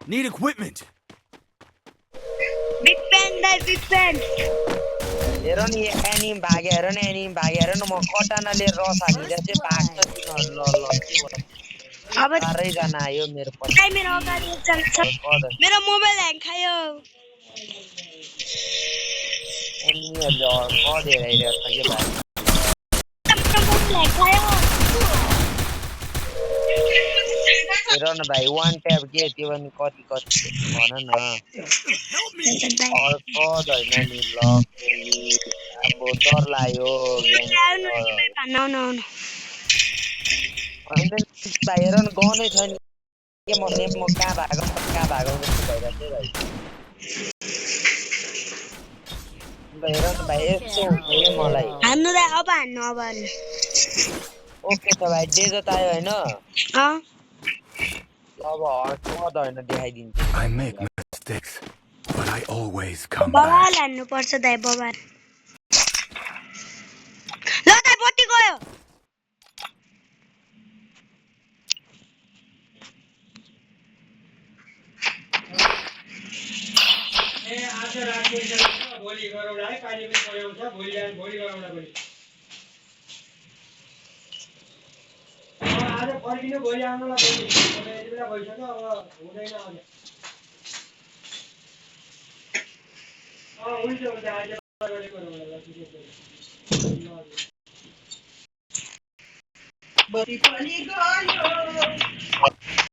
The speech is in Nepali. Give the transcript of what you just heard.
Need equipment. Big pen, big pen. हेर नि एनिम भागे हेर न एनिम भागे हेर न म कटानाले रस हानिरा चाहिँ भाग्छ तिनीहरु ल ल के भन्नु अब चारै जना आयो मेरो पछि टाइम मेरो अगाडि एकजना छ मेरो मोबाइल ह्याङ खायो एनिमीहरुले कड हेराइरहेको छ के भाइ हेर न भाइ वान ट्याब के त्यो पनि कति कति भन न कड हैन नि ल अब डर लाग्यो हैन भाइ हेर न गनै छ नि के म कहाँ भागौँ जस्तो भइरहेको छ भाइ हेर न भाइ यस्तो हुन्छ के मलाई हान्नु दा अब हान्नु ओके छ भाइ डेजर्ट आयो हैन अँ अब कड हैन देखाइदिन्छु I make mistakes, but I always come back. बबाल हान्नु पर्छ दाइ बबाल ल दाइ बत्ती गयो आज राति भोलि गरौँला है पानी पनि पऱ्याउँछ भोलि गरौँला भोलि आज फर्किनु भोलि आउनुला भोलि यति बेला भइसक्यो अब हुँदैन अहिले हुन्छ आज गरेको बत्ती पनि गयो